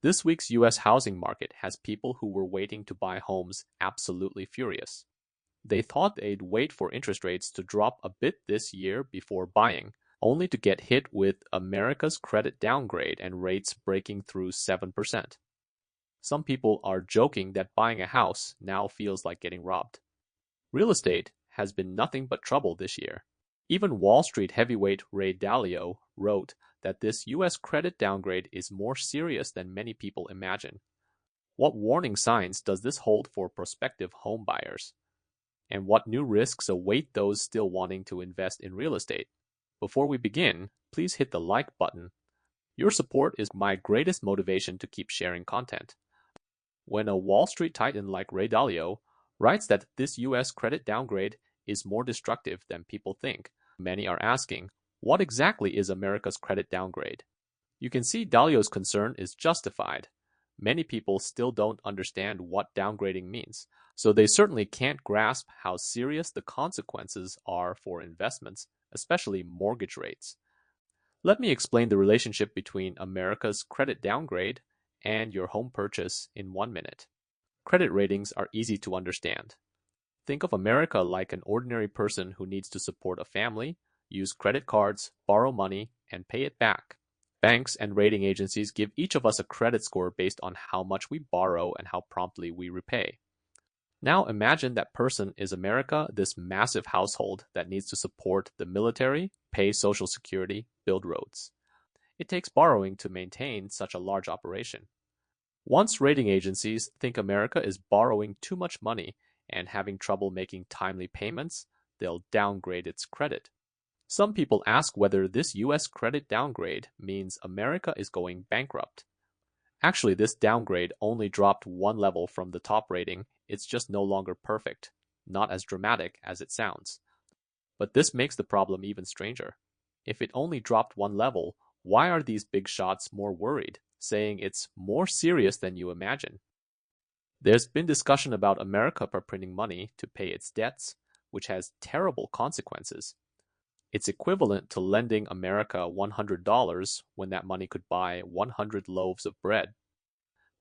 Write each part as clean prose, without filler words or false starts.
This week's US housing market has people who were waiting to buy homes absolutely furious. They thought they'd wait for interest rates to drop a bit this year before buying, only to get hit with America's credit downgrade and rates breaking through 7%. Some people are joking that buying a house now feels like getting robbed. Real estate has been nothing but trouble this year. Even Wall Street heavyweight Ray Dalio wrote that this US credit downgrade is more serious than many people imagine. What warning signs does this hold for prospective home buyers? And what new risks await those still wanting to invest in real estate? Before we begin, please hit the like button. Your support is my greatest motivation to keep sharing content. When a Wall Street titan like Ray Dalio writes that this US credit downgrade is more destructive than people think, many are asking, what exactly is America's credit downgrade? You can see Dalio's concern is justified. Many people still don't understand what downgrading means, so they certainly can't grasp how serious the consequences are for investments, especially mortgage rates. Let me explain the relationship between America's credit downgrade and your home purchase in 1 minute. Credit ratings are easy to understand. Think of America like an ordinary person who needs to support a family, use credit cards, borrow money, and pay it back. Banks and rating agencies give each of us a credit score based on how much we borrow and how promptly we repay. Now imagine that person is America, this massive household that needs to support the military, pay Social Security, build roads. It takes borrowing to maintain such a large operation. Once rating agencies think America is borrowing too much money and having trouble making timely payments, they'll downgrade its credit. Some people ask whether this US credit downgrade means America is going bankrupt. Actually, this downgrade only dropped one level from the top rating. It's just no longer perfect, not as dramatic as it sounds. But this makes the problem even stranger. If it only dropped one level, why are these big shots more worried, saying it's more serious than you imagine? There's been discussion about America printing money to pay its debts, which has terrible consequences. It's equivalent to lending America $100 when that money could buy 100 loaves of bread.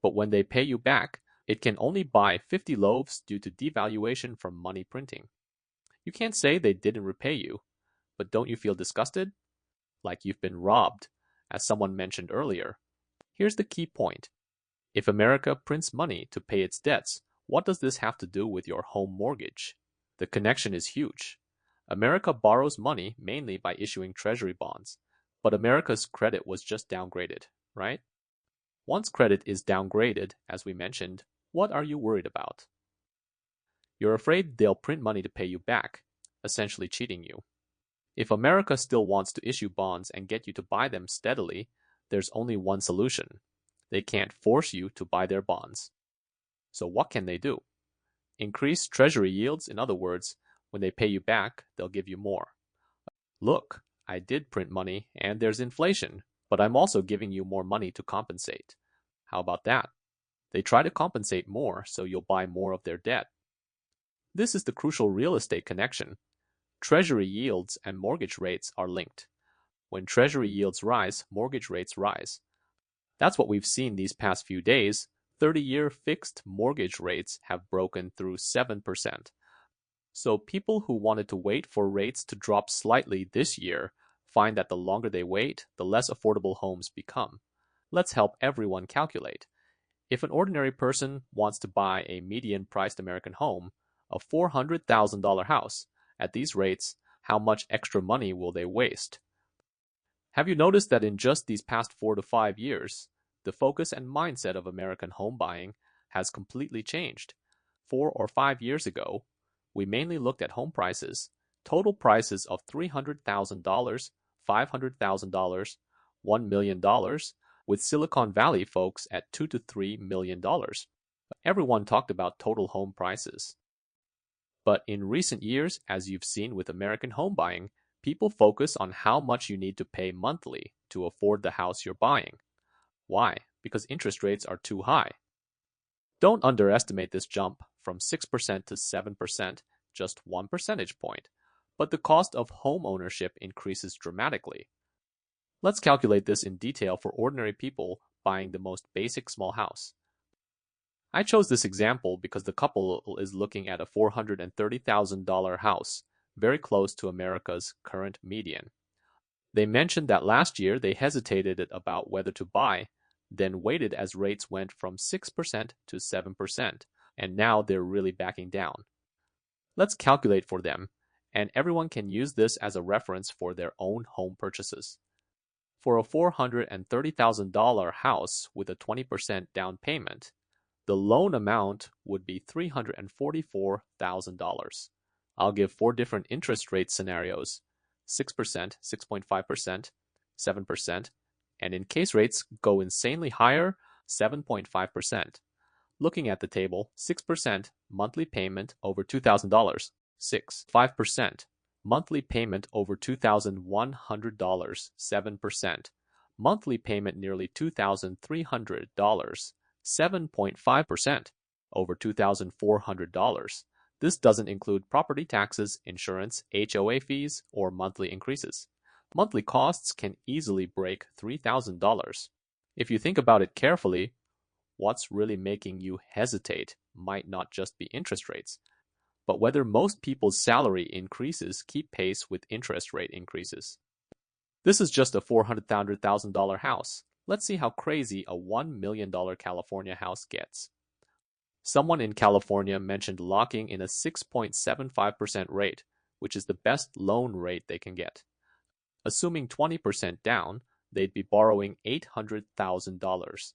But when they pay you back, it can only buy 50 loaves due to devaluation from money printing. You can't say they didn't repay you, but don't you feel disgusted? Like you've been robbed, as someone mentioned earlier. Here's the key point. If America prints money to pay its debts, what does this have to do with your home mortgage? The connection is huge. America borrows money mainly by issuing treasury bonds, but America's credit was just downgraded, right? Once credit is downgraded, as we mentioned, what are you worried about? You're afraid they'll print money to pay you back, essentially cheating you. If America still wants to issue bonds and get you to buy them steadily, there's only one solution. They can't force you to buy their bonds. So what can they do? Increase treasury yields, in other words, when they pay you back, they'll give you more. Look, I did print money and there's inflation, but I'm also giving you more money to compensate. How about that? They try to compensate more so you'll buy more of their debt. This is the crucial real estate connection. Treasury yields and mortgage rates are linked. When treasury yields rise, mortgage rates rise. That's what we've seen these past few days. 30-year fixed mortgage rates have broken through 7%. So people who wanted to wait for rates to drop slightly this year find that the longer they wait, the less affordable homes become. Let's help everyone calculate. If an ordinary person wants to buy a median-priced American home, a $400,000 house, at these rates, how much extra money will they waste? Have you noticed that in just these past 4 to 5 years, the focus and mindset of American home buying has completely changed? 4 or 5 years ago, we mainly looked at home prices, total prices of $300,000, $500,000, $1 million, with Silicon Valley folks at $2 to $3 million. Everyone talked about total home prices. But in recent years, as you've seen with American home buying, people focus on how much you need to pay monthly to afford the house you're buying. Why? Because interest rates are too high. Don't underestimate this jump from 6% to 7%, just 1 percentage point, but the cost of home ownership increases dramatically. Let's calculate this in detail for ordinary people buying the most basic small house. I chose this example because the couple is looking at a $430,000 house, very close to America's current median. They mentioned that last year they hesitated about whether to buy, then waited as rates went from 6% to 7%, and now they're really backing down. Let's calculate for them, and everyone can use this as a reference for their own home purchases. For a $430,000 house with a 20% down payment, the loan amount would be $344,000. I'll give 4 different interest rate scenarios: 6%, 6.5%, 7%, and in case rates go insanely higher, 7.5%. Looking at the table, 6% monthly payment over $2,000, 5% monthly payment over $2,100, 7% monthly payment nearly $2,300, 7.5% over $2,400. This doesn't include property taxes, insurance, HOA fees, or monthly increases. Monthly costs can easily break $3,000. If you think about it carefully, what's really making you hesitate might not just be interest rates, but whether most people's salary increases keep pace with interest rate increases. This is just a $400,000 house. Let's see how crazy a $1 million California house gets. Someone in California mentioned locking in a 6.75% rate, which is the best loan rate they can get. Assuming 20% down, they'd be borrowing $800,000.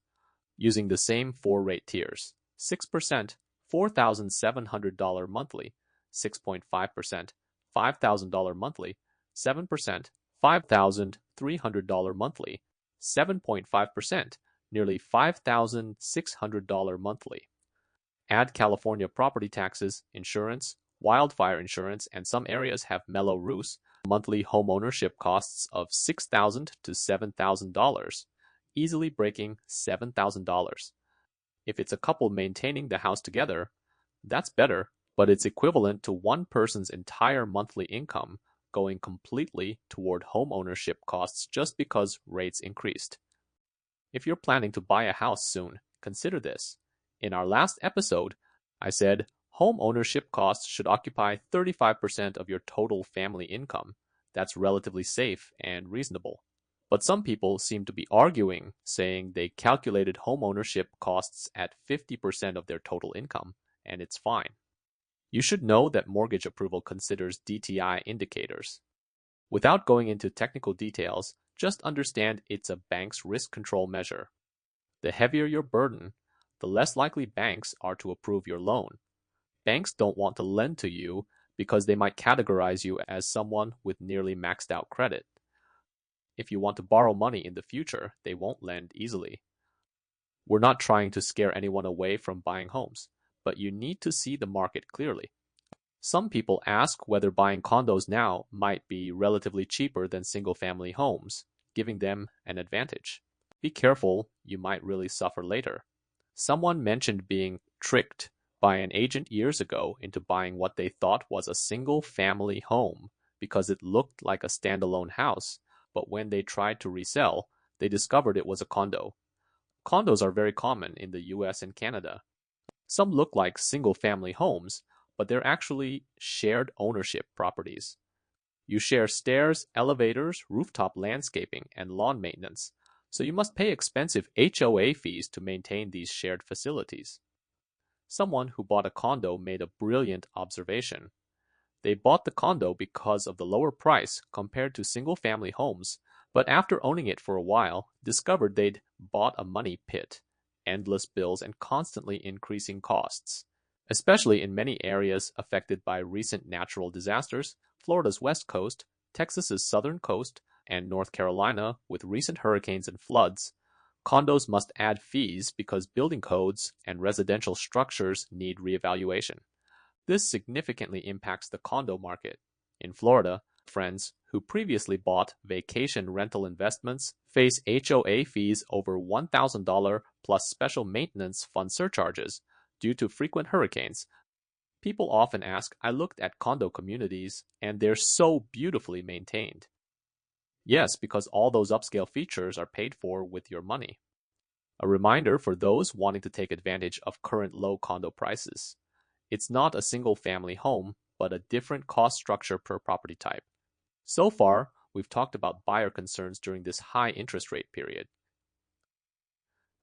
Using the same 4 rate tiers: 6%, $4,700 monthly; 6.5%, $5,000 monthly; 7%, $5,300 monthly; 7.5%, nearly $5,600 monthly. Add California property taxes, insurance, wildfire insurance, and some areas have mellow roofs, monthly home ownership costs of $6,000 to $7,000. Easily breaking $7,000. If it's a couple maintaining the house together, that's better, but it's equivalent to one person's entire monthly income going completely toward home ownership costs just because rates increased. If you're planning to buy a house soon, consider this. In our last episode, I said home ownership costs should occupy 35% of your total family income. That's relatively safe and reasonable. But some people seem to be arguing, saying they calculated home ownership costs at 50% of their total income, and it's fine. You should know that mortgage approval considers DTI indicators. Without going into technical details, just understand it's a bank's risk control measure. The heavier your burden, the less likely banks are to approve your loan. Banks don't want to lend to you because they might categorize you as someone with nearly maxed out credit. If you want to borrow money in the future, they won't lend easily. We're not trying to scare anyone away from buying homes, but you need to see the market clearly. Some people ask whether buying condos now might be relatively cheaper than single-family homes, giving them an advantage. Be careful, you might really suffer later. Someone mentioned being tricked by an agent years ago into buying what they thought was a single-family home because it looked like a standalone house, but when they tried to resell, they discovered it was a condo. Condos are very common in the US and Canada. Some look like single-family homes, but they're actually shared ownership properties. You share stairs, elevators, rooftop landscaping, and lawn maintenance, so you must pay expensive HOA fees to maintain these shared facilities. Someone who bought a condo made a brilliant observation. They bought the condo because of the lower price compared to single-family homes, but after owning it for a while, discovered they'd bought a money pit, endless bills and constantly increasing costs. Especially in many areas affected by recent natural disasters, Florida's west coast, Texas's southern coast, and North Carolina with recent hurricanes and floods, condos must add fees because building codes and residential structures need reevaluation. This significantly impacts the condo market. In Florida, friends who previously bought vacation rental investments face HOA fees over $1,000 plus special maintenance fund surcharges due to frequent hurricanes. People often ask, I looked at condo communities and they're so beautifully maintained. Yes, because all those upscale features are paid for with your money. A reminder for those wanting to take advantage of current low condo prices. It's not a single family home, but a different cost structure per property type. So far, we've talked about buyer concerns during this high interest rate period.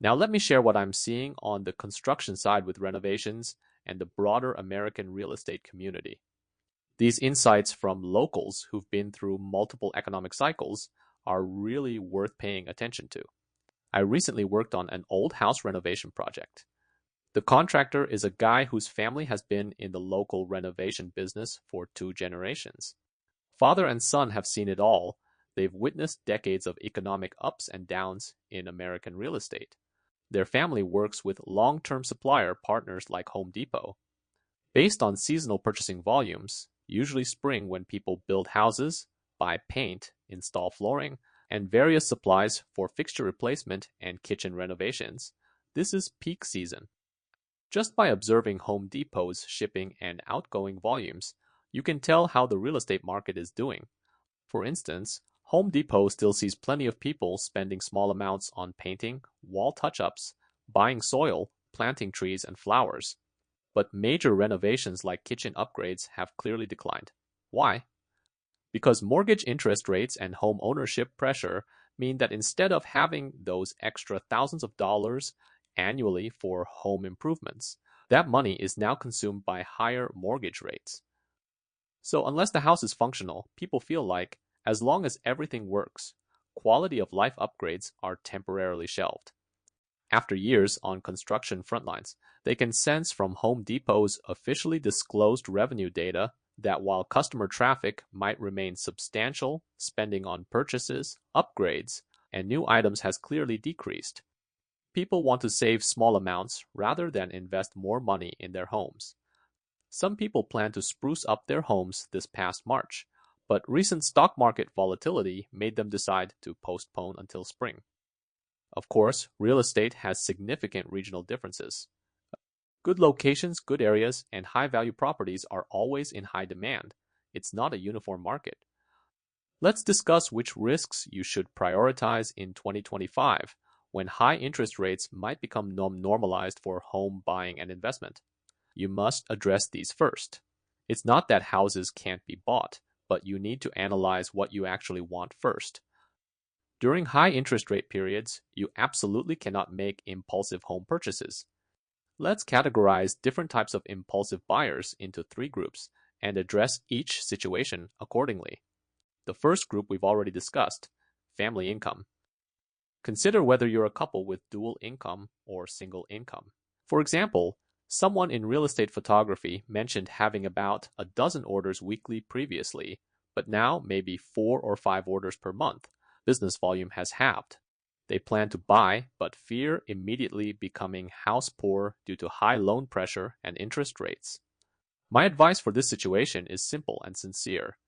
Now let me share what I'm seeing on the construction side with renovations and the broader American real estate community. These insights from locals who've been through multiple economic cycles are really worth paying attention to. I recently worked on an old house renovation project. The contractor is a guy whose family has been in the local renovation business for 2 generations. Father and son have seen it all. They've witnessed decades of economic ups and downs in American real estate. Their family works with long-term supplier partners like Home Depot. Based on seasonal purchasing volumes, usually spring when people build houses, buy paint, install flooring, and various supplies for fixture replacement and kitchen renovations, this is peak season. Just by observing Home Depot's shipping and outgoing volumes, you can tell how the real estate market is doing. For instance, Home Depot still sees plenty of people spending small amounts on painting, wall touch-ups, buying soil, planting trees and flowers. But major renovations like kitchen upgrades have clearly declined. Why? Because mortgage interest rates and home ownership pressure mean that instead of having those extra thousands of dollars annually for home improvements, that money is now consumed by higher mortgage rates. So unless the house is functional, people feel like, as long as everything works, quality of life upgrades are temporarily shelved. After years on construction frontlines, they can sense from Home Depot's officially disclosed revenue data that while customer traffic might remain substantial, spending on purchases, upgrades, and new items has clearly decreased. People want to save small amounts rather than invest more money in their homes. Some people plan to spruce up their homes this past March, but recent stock market volatility made them decide to postpone until spring. Of course, real estate has significant regional differences. Good locations, good areas, and high-value properties are always in high demand. It's not a uniform market. Let's discuss which risks you should prioritize in 2025 when high interest rates might become normalized for home buying and investment. You must address these first. It's not that houses can't be bought, but you need to analyze what you actually want first. During high interest rate periods, you absolutely cannot make impulsive home purchases. Let's categorize different types of impulsive buyers into 3 groups and address each situation accordingly. The first group we've already discussed, family income. Consider whether you're a couple with dual income or single income. For example, someone in real estate photography mentioned having about a dozen orders weekly previously, but now maybe 4 or 5 orders per month. Business volume has halved. They plan to buy, but fear immediately becoming house poor due to high loan pressure and interest rates. My advice for this situation is simple and sincere.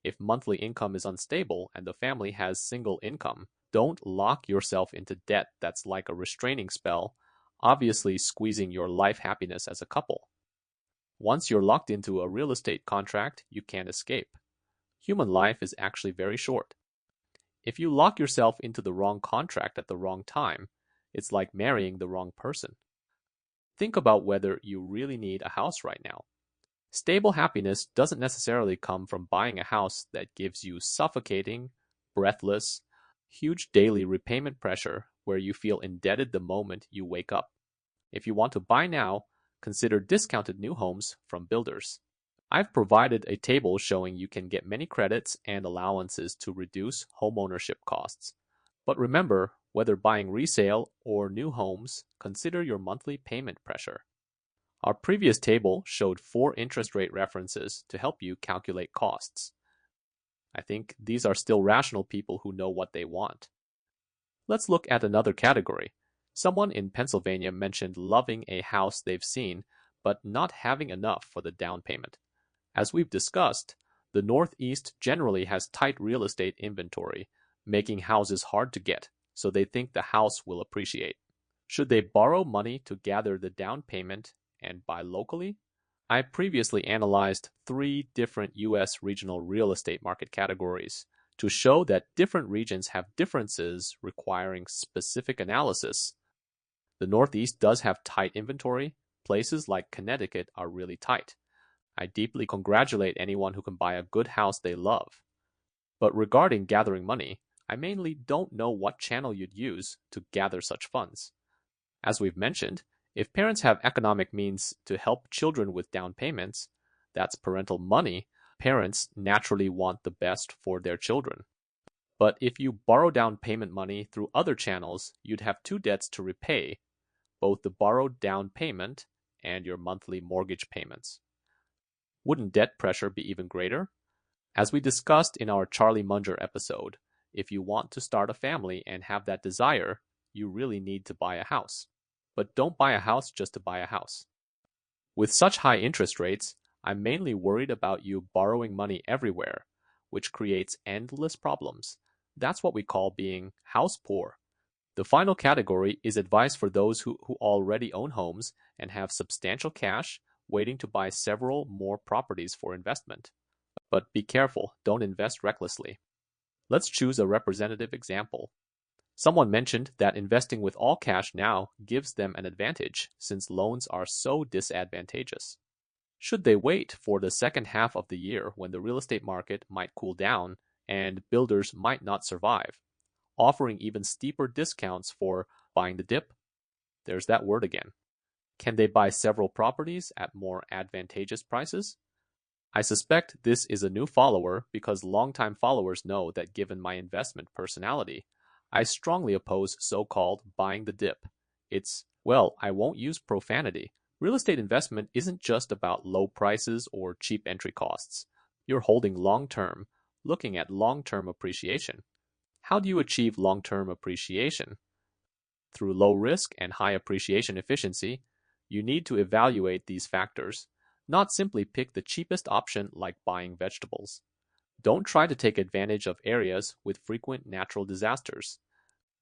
If monthly income is unstable and the family has single income, don't lock yourself into debt that's like a restraining spell, obviously squeezing your life happiness as a couple. Once you're locked into a real estate contract, you can't escape. Human life is actually very short. If you lock yourself into the wrong contract at the wrong time, it's like marrying the wrong person. Think about whether you really need a house right now. Stable happiness doesn't necessarily come from buying a house that gives you suffocating, breathless, huge daily repayment pressure where you feel indebted the moment you wake up. If you want to buy now, consider discounted new homes from builders. I've provided a table showing you can get many credits and allowances to reduce homeownership costs. But remember, whether buying resale or new homes, consider your monthly payment pressure. Our previous table showed 4 interest rate references to help you calculate costs. I think these are still rational people who know what they want. Let's look at another category. Someone in Pennsylvania mentioned loving a house they've seen, but not having enough for the down payment. As we've discussed, the Northeast generally has tight real estate inventory, making houses hard to get, so they think the house will appreciate. Should they borrow money to gather the down payment and buy locally? I previously analyzed 3 different U.S. regional real estate market categories to show that different regions have differences requiring specific analysis. The Northeast does have tight inventory. Places like Connecticut are really tight. I deeply congratulate anyone who can buy a good house they love. But regarding gathering money, I mainly don't know what channel you'd use to gather such funds. As we've mentioned, if parents have economic means to help children with down payments, that's parental money, parents naturally want the best for their children. But if you borrow down payment money through other channels, you'd have two debts to repay, both the borrowed down payment and your monthly mortgage payments. Wouldn't debt pressure be even greater? As we discussed in our Charlie Munger episode, if you want to start a family and have that desire, you really need to buy a house. But don't buy a house just to buy a house. With such high interest rates, I'm mainly worried about you borrowing money everywhere, which creates endless problems. That's what we call being house poor. The final category is advice for those who already own homes and have substantial cash waiting to buy several more properties for investment. But be careful, don't invest recklessly. Let's choose a representative example. Someone mentioned that investing with all cash now gives them an advantage since loans are so disadvantageous. Should they wait for the second half of the year when the real estate market might cool down and builders might not survive, offering even steeper discounts for buying the dip? There's that word again. Can they buy several properties at more advantageous prices? I suspect this is a new follower because longtime followers know that given my investment personality, I strongly oppose so-called buying the dip. I won't use profanity. Real estate investment isn't just about low prices or cheap entry costs. You're holding long-term, looking at long-term appreciation. How do you achieve long-term appreciation? Through low risk and high appreciation efficiency, you need to evaluate these factors, not simply pick the cheapest option like buying vegetables. Don't try to take advantage of areas with frequent natural disasters.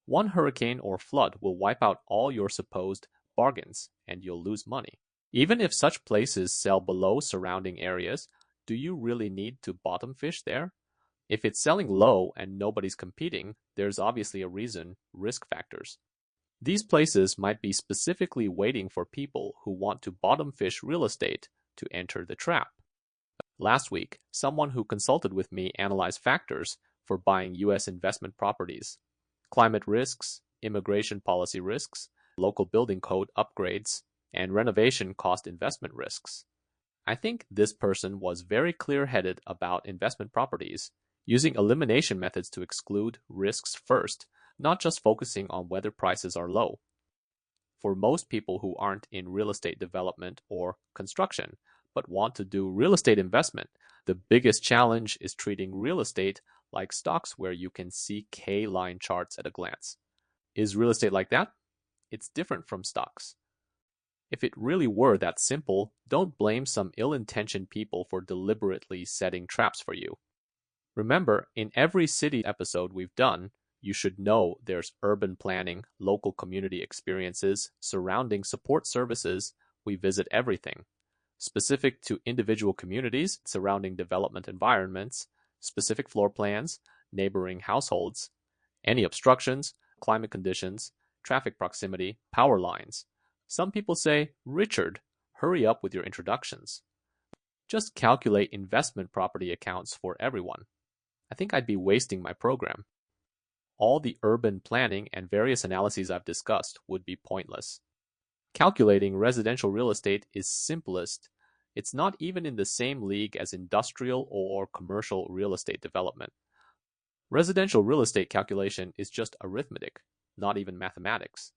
One hurricane or flood will wipe out all your supposed bargains and you'll lose money. Even if such places sell below surrounding areas, do you really need to bottom fish there? If it's selling low and nobody's competing, there's obviously a reason: risk factors. These places might be specifically waiting for people who want to bottom fish real estate to enter the trap. Last week, someone who consulted with me analyzed factors for buying U.S. investment properties: climate risks, immigration policy risks, local building code upgrades, and renovation cost investment risks. I think this person was very clear-headed about investment properties, using elimination methods to exclude risks first, not just focusing on whether prices are low. For most people who aren't in real estate development or construction, but want to do real estate investment, the biggest challenge is treating real estate like stocks where you can see K-line charts at a glance. Is real estate like that? It's different from stocks. If it really were that simple, don't blame some ill-intentioned people for deliberately setting traps for you. Remember, in every city episode we've done, you should know there's urban planning, local community experiences, surrounding support services. We visit everything. Specific to individual communities, surrounding development environments, specific floor plans, neighboring households, any obstructions, climate conditions, traffic proximity, power lines. Some people say, Richard, hurry up with your introductions. Just calculate investment property accounts for everyone. I think I'd be wasting my program. All the urban planning and various analyses I've discussed would be pointless. Calculating residential real estate is simplest. It's not even in the same league as industrial or commercial real estate development. Residential real estate calculation is just arithmetic, not even mathematics.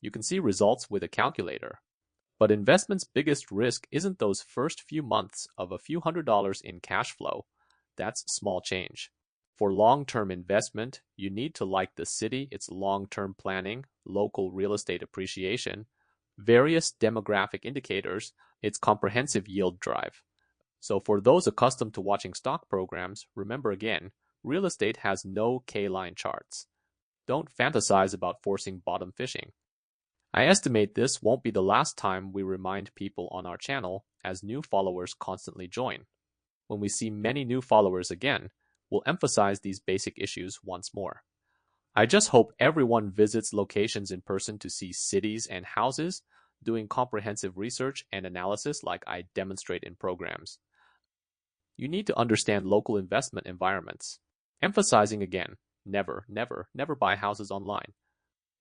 You can see results with a calculator. But investment's biggest risk isn't those first few months of a few $100s in cash flow. That's small change. For long-term investment, you need to like the city, its long-term planning, local real estate appreciation, various demographic indicators, its comprehensive yield drive. So for those accustomed to watching stock programs, remember again, real estate has no K-line charts. Don't fantasize about forcing bottom fishing. I estimate this won't be the last time we remind people on our channel, as new followers constantly join. When we see many new followers again, we'll emphasize these basic issues once more. I just hope everyone visits locations in person to see cities and houses, doing comprehensive research and analysis like I demonstrate in programs. You need to understand local investment environments. Emphasizing again, never, never, never buy houses online.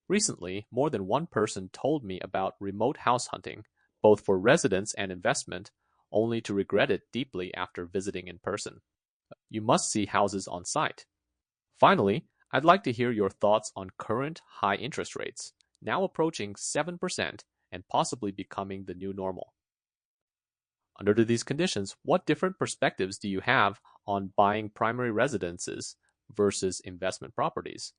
Recently, more than one person told me about remote house hunting, both for residence and investment, only to regret it deeply after visiting in person. You must see houses on site. Finally, I'd like to hear your thoughts on current high interest rates, now approaching 7% and possibly becoming the new normal. Under these conditions, what different perspectives do you have on buying primary residences versus investment properties?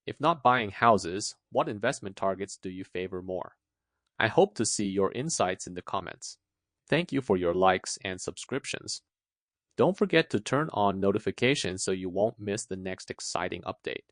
If not buying houses, what investment targets do you favor more? I hope to see your insights in the comments. Thank you for your likes and subscriptions. Don't forget to turn on notifications so you won't miss the next exciting update.